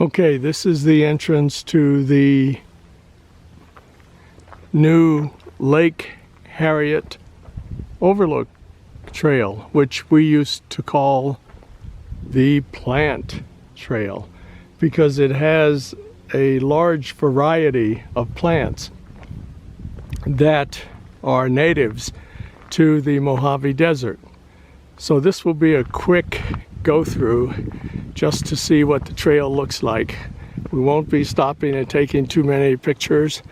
Okay, this is the entrance to the new Lake Harriet Overlook Trail, which we used to call the Plant Trail because it has a large variety of plants that are natives to the Mojave Desert. So this will be a quick go through just to see what the trail looks like. We won't be stopping and taking too many pictures.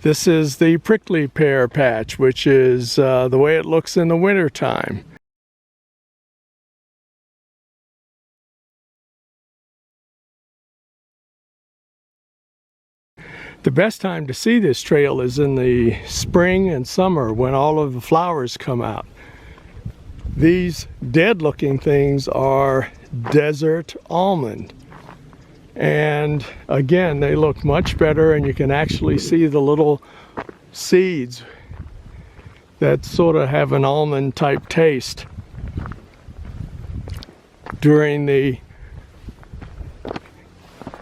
This is the prickly pear patch, which is the way it looks in the winter time. The best time to see this trail is in the spring and summer when all of the flowers come out. These dead looking things are desert almond. And again, they look much better, and you can actually see the little seeds that sort of have an almond type taste during the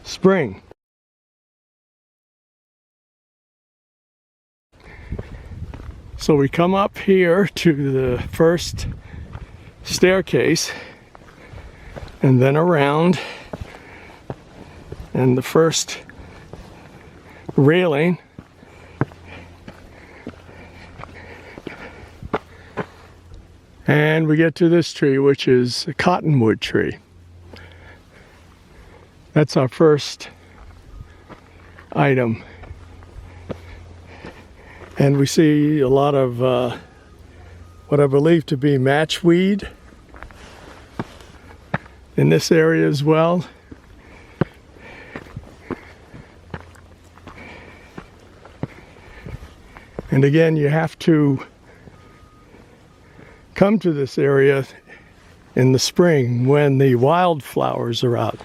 spring. So we come up here to the first staircase and then around, and the first railing, and we get to this tree, which is a cottonwood tree. That's our first item. And we see a lot of what I believe to be matchweed in this area as well. And again, you have to come to this area in the spring when the wildflowers are out.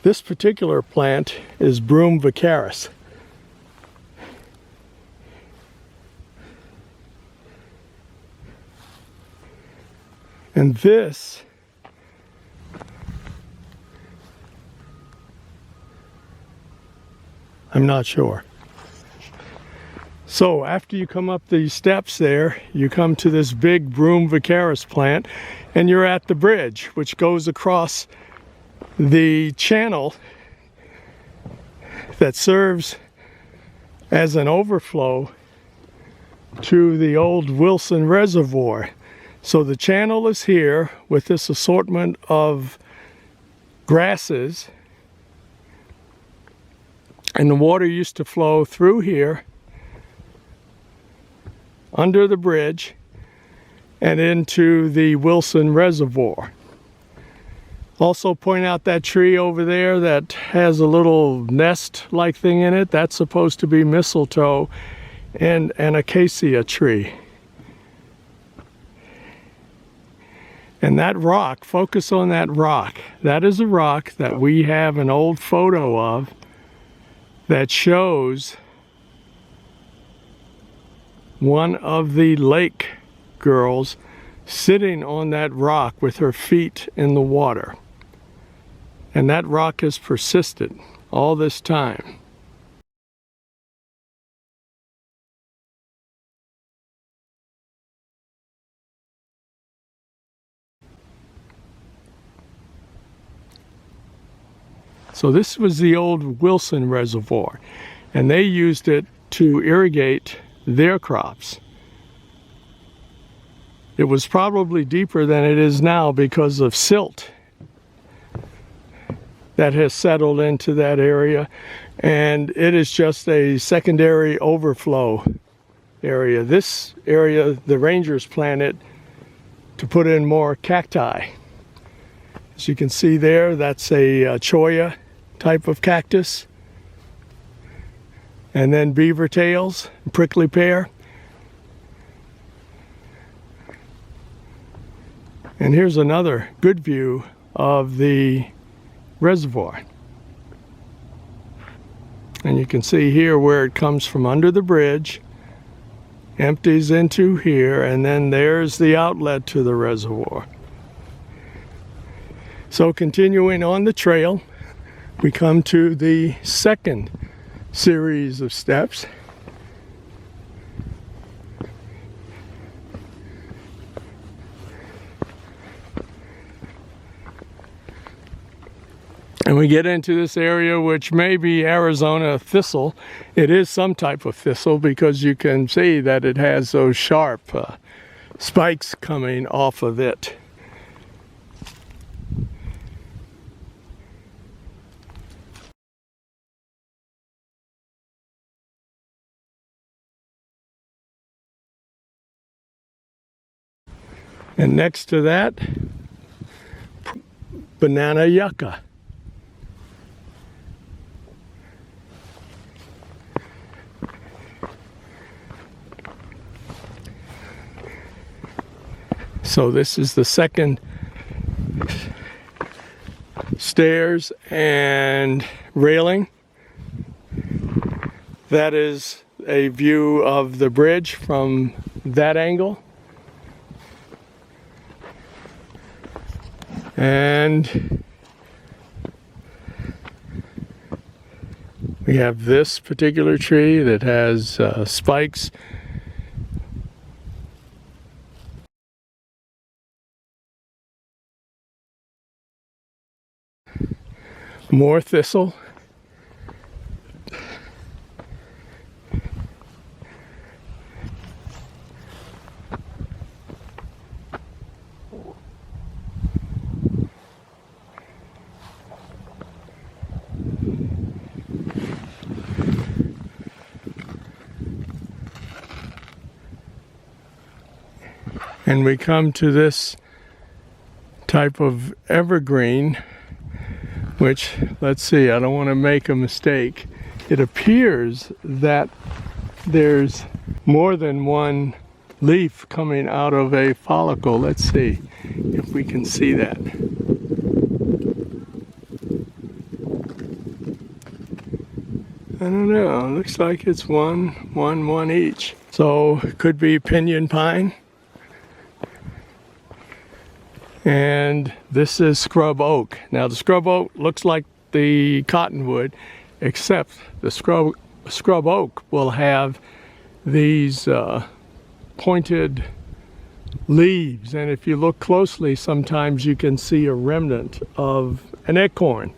This particular plant is Broom vicaris. And this I'm not sure. So after you come up these steps there, you come to this big Broom vicaris plant, and you're at the bridge, which goes across the channel that serves as an overflow to the old Wilson Reservoir. So the channel is here with this assortment of grasses, and the water used to flow through here under the bridge and into the Wilson Reservoir. Also point out that tree over there that has a little nest-like thing in it. That's supposed to be mistletoe and an acacia tree. And that rock, focus on that rock. That is a rock that we have an old photo of that shows one of the lake girls sitting on that rock with her feet in the water. And that rock has persisted all this time. So this was the old Wilson Reservoir, and they used it to irrigate their crops. It was probably deeper than it is now because of silt that has settled into that area, and it is just a secondary overflow area. This area, the rangers planted to put in more cacti. As you can see there, that's a cholla type of cactus, and then beaver tails, prickly pear. And here's another good view of the reservoir. And you can see here where it comes from under the bridge, empties into here, and then there's the outlet to the reservoir. So continuing on the trail, we come to the second series of steps. And we get into this area which may be Arizona thistle. It is some type of thistle because you can see that it has those sharp spikes coming off of it. And next to that, banana yucca. So this is the second stairs and railing. That is a view of the bridge from that angle. And we have this particular tree that has spikes. More thistle. And we come to this type of evergreen, which, let's see, I don't want to make a mistake. It appears that there's more than one leaf coming out of a follicle. Let's see if we can see that. I don't know, it looks like it's one each. So it could be pinyon pine. And this is scrub oak. Now the scrub oak looks like the cottonwood, except the scrub oak will have these pointed leaves. And if you look closely, sometimes you can see a remnant of an acorn.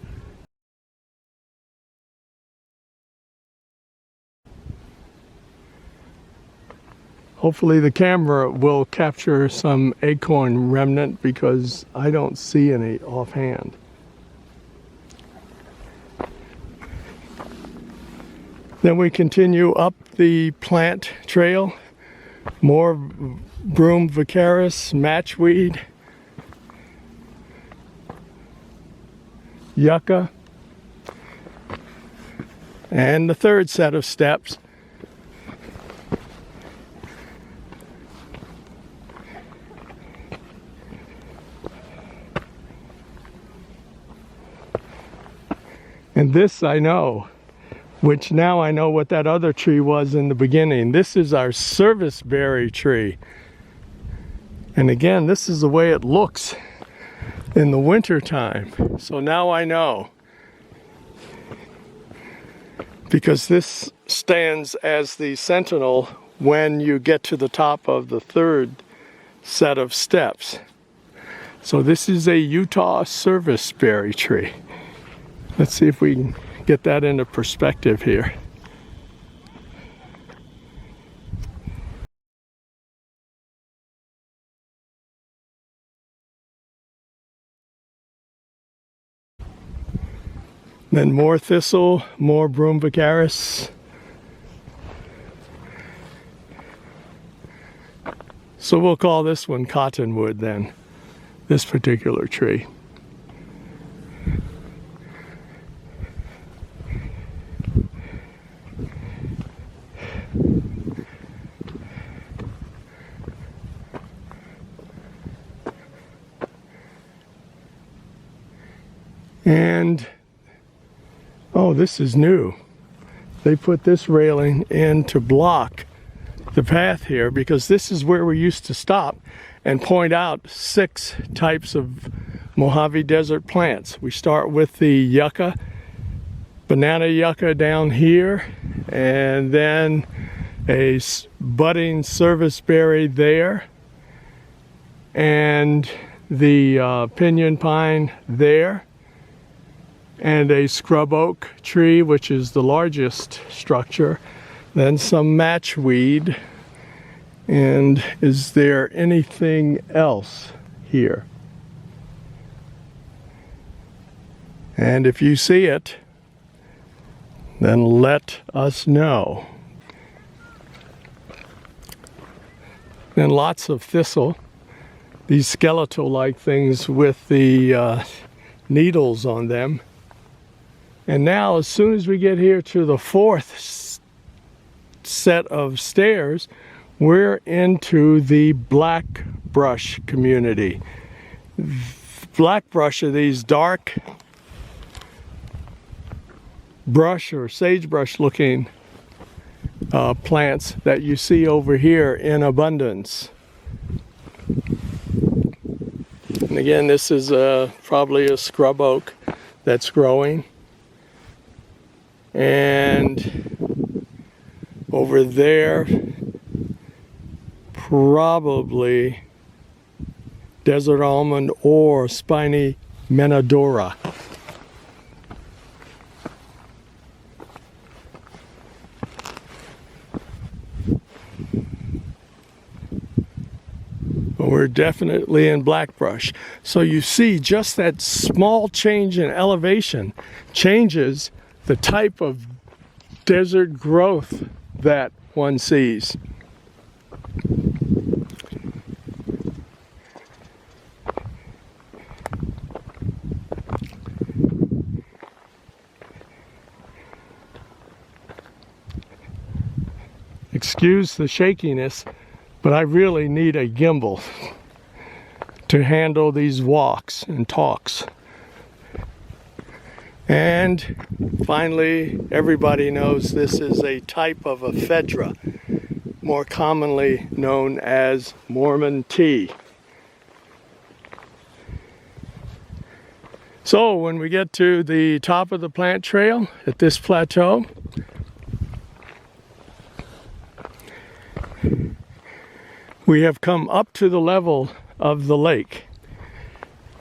Hopefully the camera will capture some acorn remnant because I don't see any offhand. Then we continue up the plant trail. More broom vicaris, matchweed, yucca, and the third set of steps. And this I know, which now I know what that other tree was in the beginning. This is our serviceberry tree. And again, this is the way it looks in the winter time. So now I know. Because this stands as the sentinel when you get to the top of the third set of steps. So this is a Utah serviceberry tree. Let's see if we can get that into perspective here. Then more thistle, more broom vicaris. So we'll call this one cottonwood then, this particular tree. And, oh, this is new. They put this railing in to block the path here because this is where we used to stop and point out 6 types of Mojave Desert plants. We start with the yucca banana yucca down here, and then a budding serviceberry there, and the pinyon pine there, and a scrub oak tree, which is the largest structure, then some matchweed. And is there anything else here? And if you see it, then let us know. Then lots of thistle, these skeletal-like things with the needles on them. And now, as soon as we get here to the fourth set of stairs, we're into the black brush community. Black brush are these dark brush or sagebrush looking plants that you see over here in abundance. And again, this is probably a scrub oak that's growing. And over there, probably desert almond or spiny menadora. But we're definitely in blackbrush. So you see just that small change in elevation changes the type of desert growth that one sees. Excuse the shakiness, but I really need a gimbal to handle these walks and talks. And finally, everybody knows this is a type of ephedra, more commonly known as Mormon tea. So when we get to the top of the plant trail at this plateau, we have come up to the level of the lake.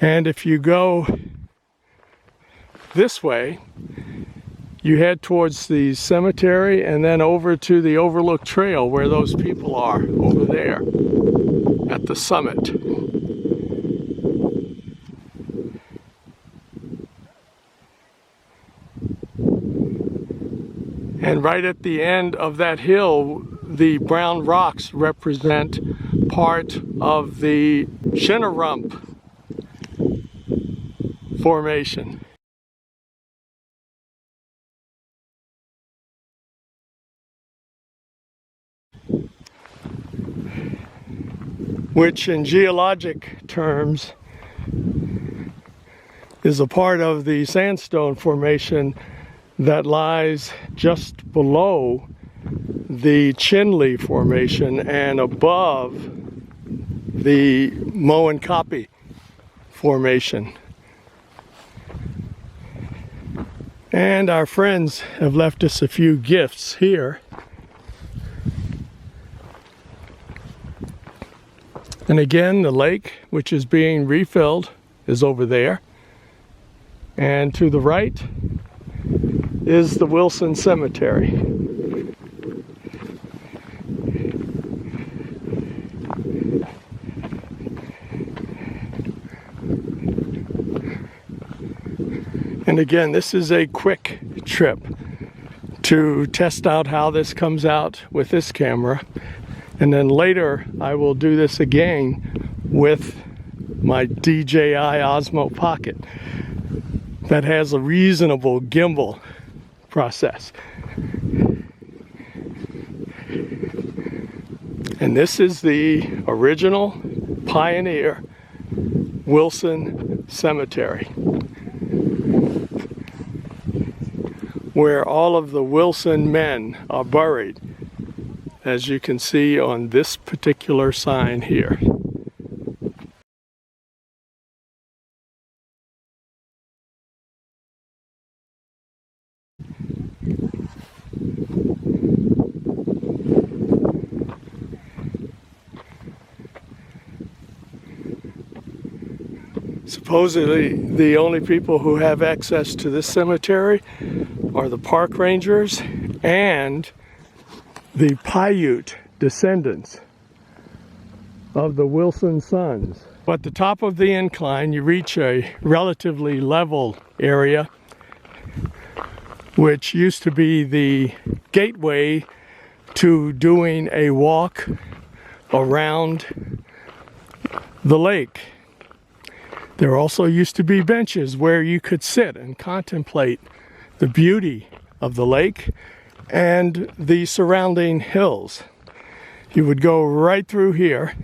And if you go this way, you head towards the cemetery and then over to the Overlook Trail where those people are over there at the summit. And right at the end of that hill, the brown rocks represent part of the Shinnerump Formation. Which in geologic terms is a part of the Sandstone Formation that lies just below the Chinle Formation and above the Moenkopi Formation. And our friends have left us a few gifts here. And again, the lake, which is being refilled, is over there. And to the right is the Wilson Cemetery. And again, this is a quick trip to test out how this comes out with this camera. And then later I will do this again with my DJI Osmo Pocket that has a reasonable gimbal process. And this is the original pioneer Wilson Cemetery, where all of the Wilson men are buried, as you can see on this particular sign here. Supposedly, the only people who have access to this cemetery are the park rangers and the Paiute descendants of the Wilson sons. At the top of the incline, you reach a relatively level area, which used to be the gateway to doing a walk around the lake. There also used to be benches where you could sit and contemplate the beauty of the lake and the surrounding hills. You would go right through here,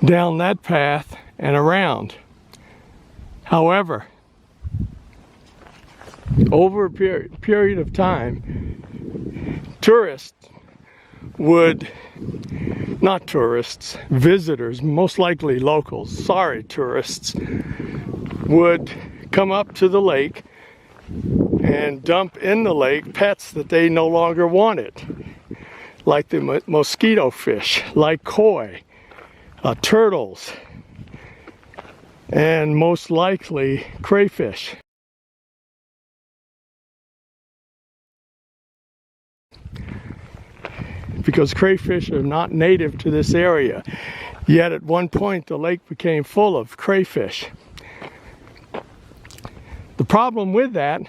down that path and around. However, over a period of time, visitors, most likely locals, tourists, would come up to the lake and dump in the lake pets that they no longer wanted, like the mosquito fish, like koi, turtles, and most likely crayfish. Because crayfish are not native to this area. Yet at one point the lake became full of crayfish. The problem with that,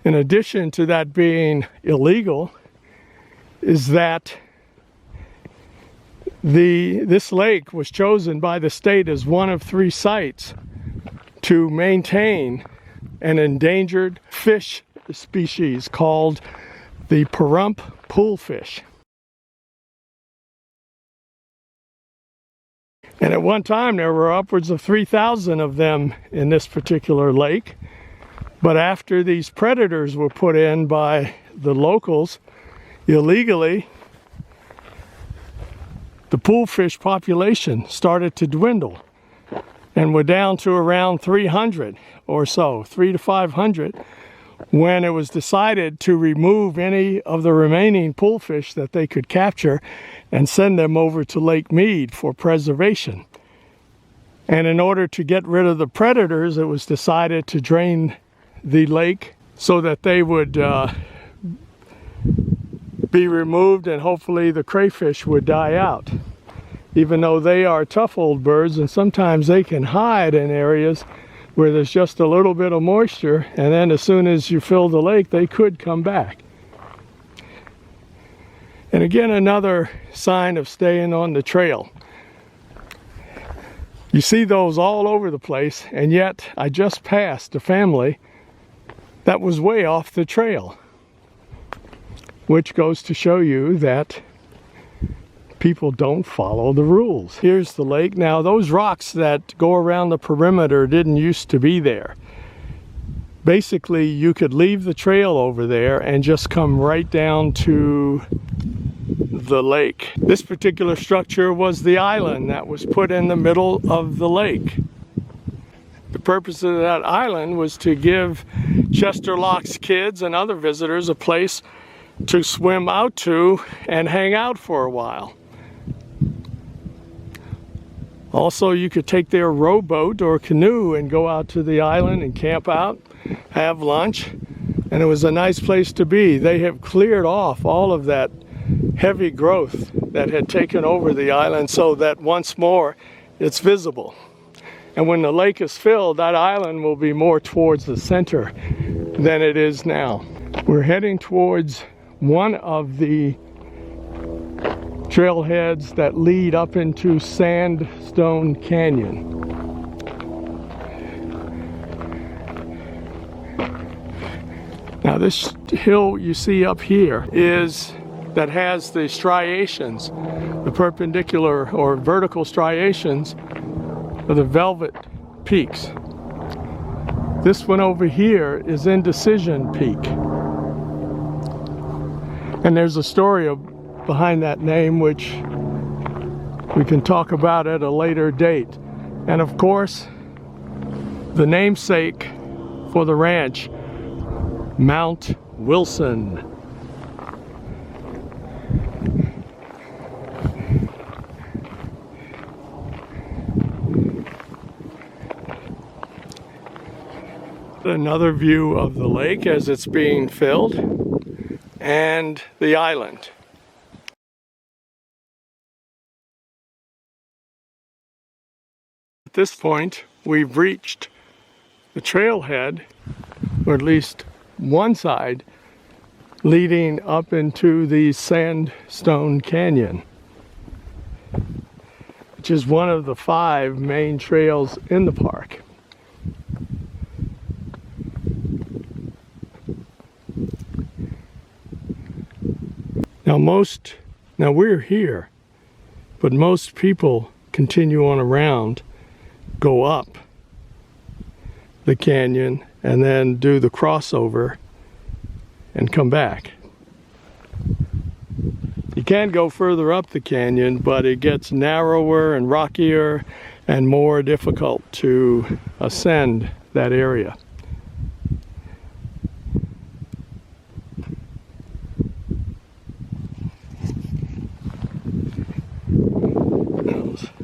in addition to that being illegal, is that this lake was chosen by the state as one of 3 sites to maintain an endangered fish species called the Pahrump poolfish. And at one time there were upwards of 3,000 of them in this particular lake. But after these predators were put in by the locals illegally, the poolfish population started to dwindle, and we're down to around 300 or so, 300 to 500, when it was decided to remove any of the remaining poolfish that they could capture and send them over to Lake Mead for preservation. And in order to get rid of the predators, it was decided to drain the lake so that they would be removed, and hopefully the crayfish would die out. Even though they are tough old birds, and sometimes they can hide in areas where there's just a little bit of moisture, and then as soon as you fill the lake, they could come back. And again, another sign of staying on the trail. You see those all over the place, and yet I just passed a family that was way off the trail, which goes to show you that people don't follow the rules. Here's the lake. Now, those rocks that go around the perimeter didn't used to be there. Basically, you could leave the trail over there and just come right down to the lake. This particular structure was the island that was put in the middle of the lake. The purpose of that island was to give Chester Lock's kids and other visitors a place to swim out to and hang out for a while. Also, you could take their rowboat or canoe and go out to the island and camp out, have lunch, and it was a nice place to be. They have cleared off all of that heavy growth that had taken over the island so that once more it's visible. And when the lake is filled, that island will be more towards the center than it is now. We're heading towards one of the trailheads that lead up into Sandstone Canyon. Now, this hill you see up here that has the striations, the perpendicular or vertical striations of the Velvet Peaks. This one over here is Indecision Peak. And there's a story behind that name which we can talk about at a later date. And of course, the namesake for the ranch, Mount Wilson. Another view of the lake as it's being filled and the island. At this point, we've reached the trailhead, or at least one side, leading up into the Sandstone Canyon, which is one of the 5 main trails in the park. Now we're here, but most people continue on around, go up the canyon, and then do the crossover and come back. You can go further up the canyon, but it gets narrower and rockier and more difficult to ascend that area.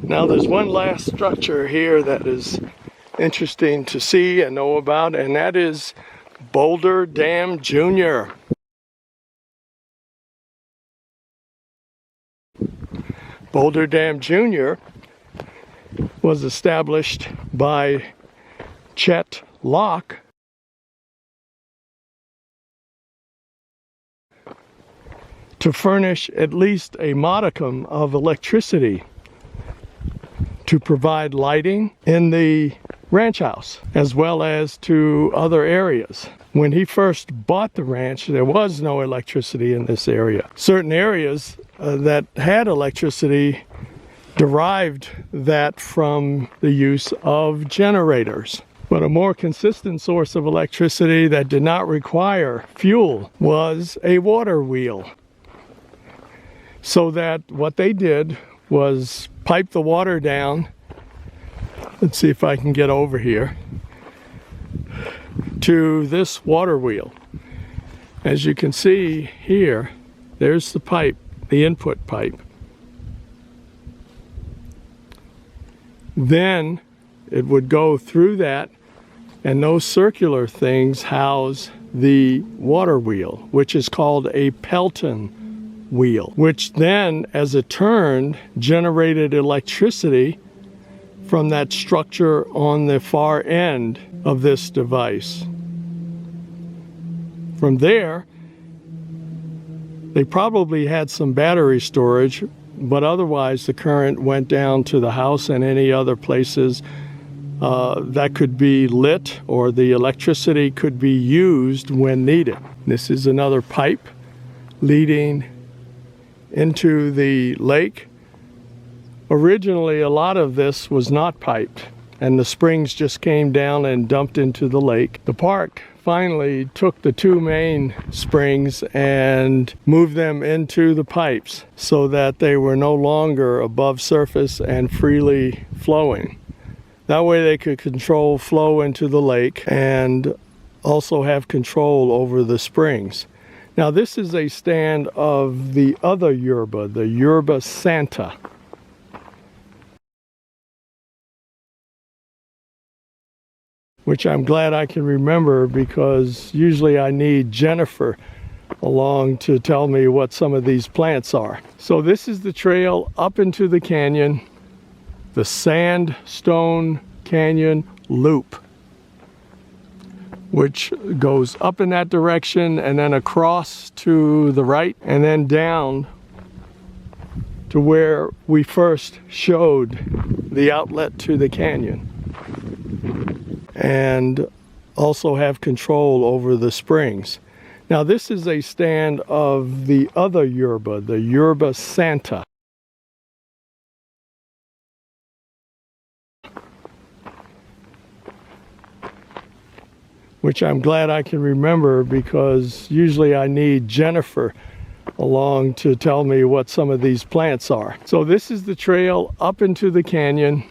Now there's one last structure here that is interesting to see and know about, and that is Boulder Dam Junior. Boulder Dam Junior was established by Chet Locke to furnish at least a modicum of electricity to provide lighting in the ranch house as well as to other areas. When he first bought the ranch, there was no electricity in this area. Certain areas that had electricity derived that from the use of generators. But a more consistent source of electricity that did not require fuel was a water wheel. So that what they did was pipe the water down. Let's see if I can get over here to this water wheel. As you can see here, there's the pipe, the input pipe. Then it would go through that, and those circular things house the water wheel, which is called a Pelton wheel, which then, as it turned, generated electricity from that structure on the far end of this device. From there, they probably had some battery storage, but otherwise the current went down to the house and any other places that could be lit, or the electricity could be used when needed. This is another pipe leading into the lake. Originally, a lot of this was not piped, and the springs just came down and dumped into the lake. The park finally took the 2 main springs and moved them into the pipes so that they were no longer above surface and freely flowing. That way they could control flow into the lake and also have control over the springs. Now this is a stand of the other yerba, the Yerba Santa. Which I'm glad I can remember, because usually I need Jennifer along to tell me what some of these plants are. So this is the trail up into the canyon, the Sandstone Canyon Loop, which goes up in that direction and then across to the right and then down to where we first showed the outlet to the canyon, and also have control over the springs. Now this is a stand of the other yerba, the Yerba Santa. Which I'm glad I can remember, because usually I need Jennifer along to tell me what some of these plants are. So this is the trail up into the canyon,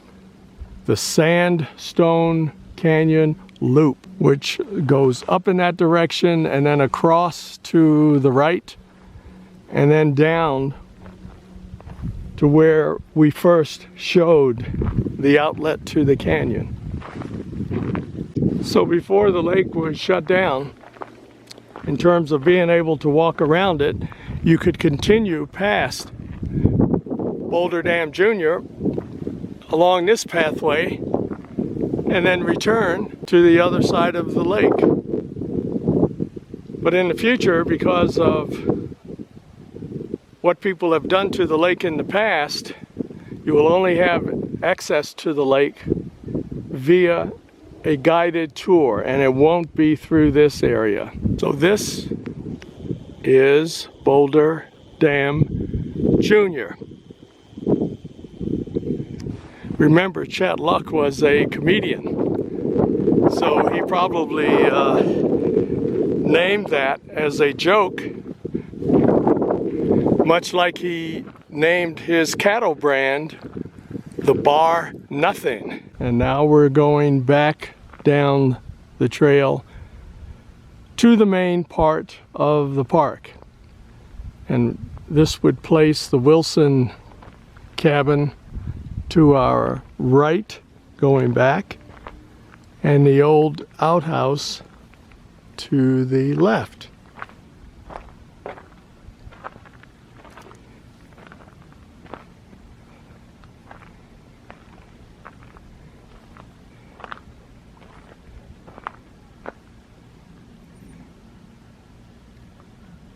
the Sandstone Canyon Loop, which goes up in that direction and then across to the right and then down to where we first showed the outlet to the canyon. So before the lake was shut down, in terms of being able to walk around it, you could continue past Boulder Dam Junior along this pathway and then return to the other side of the lake. But in the future, because of what people have done to the lake in the past, you will only have access to the lake via a guided tour, and it won't be through this area. So this is Boulder Dam Junior. Remember, Chet Luck was a comedian, so he probably named that as a joke, much like he named his cattle brand the Bar Nothing. And now we're going back down the trail to the main part of the park. And this would place the Wilson cabin to our right, going back, and the old outhouse to the left.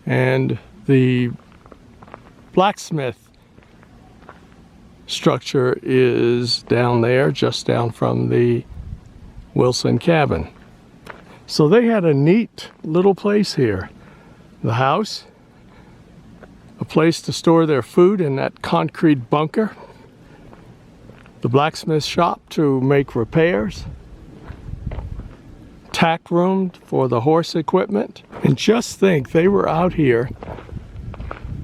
And the blacksmith structure is down there, just down from the Wilson cabin. So they had a neat little place here. The house, a place to store their food in that concrete bunker, the blacksmith shop to make repairs, tack room for the horse equipment. And just think, they were out here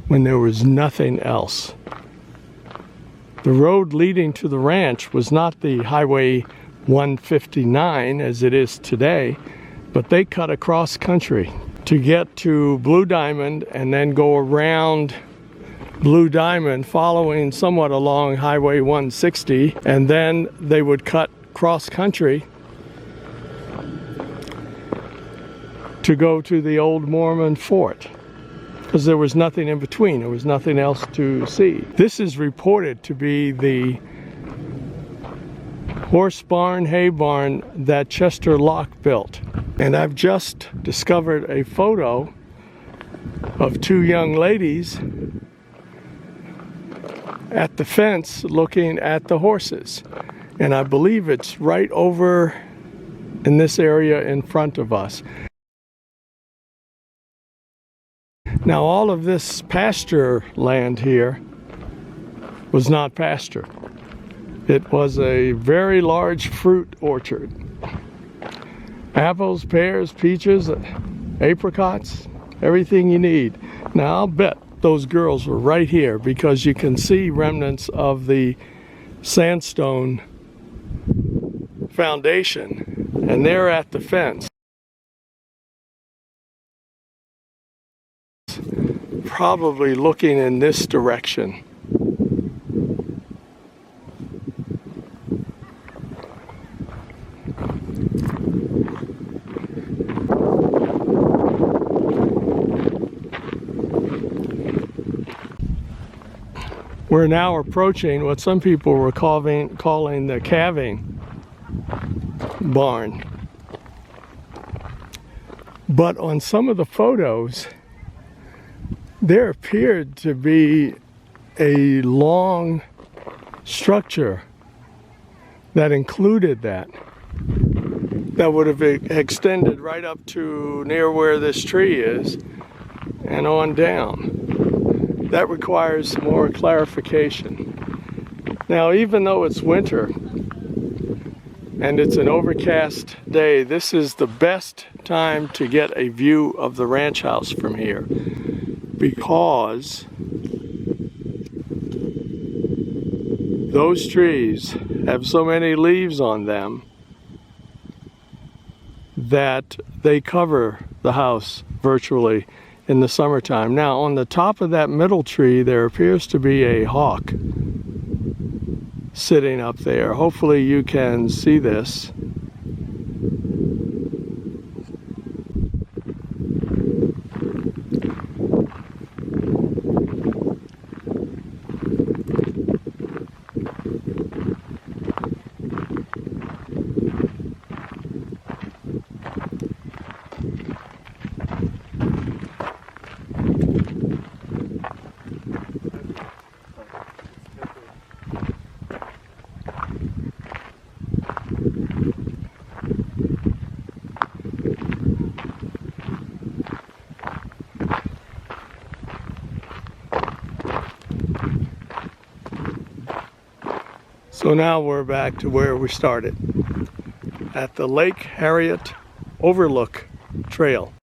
when there was nothing else. The road leading to the ranch was not the Highway 159 as it is today, but they cut across country to get to Blue Diamond and then go around Blue Diamond, following somewhat along Highway 160, and then they would cut cross country to go to the old Mormon fort, because there was nothing in between. There was nothing else to see. This is reported to be the horse barn, hay barn that Chester Locke built. And I've just discovered a photo of two young ladies at the fence looking at the horses. And I believe it's right over in this area in front of us. Now, all of this pasture land here was not pasture. It was a very large fruit orchard. Apples, pears, peaches, apricots, everything you need. Now, I'll bet those girls were right here, because you can see remnants of the sandstone foundation, and they're at the fence. Probably looking in this direction. We're now approaching what some people were calling the calving barn. But on some of the photos, there appeared to be a long structure that included that would have extended right up to near where this tree is and on down. That requires more clarification. Now, even though it's winter and it's an overcast day, this is the best time to get a view of the ranch house from here, because those trees have so many leaves on them that they cover the house virtually in the summertime. Now, on the top of that middle tree, there appears to be a hawk sitting up there. Hopefully you can see this. So now we're back to where we started, at the Lake Harriet Overlook Trail.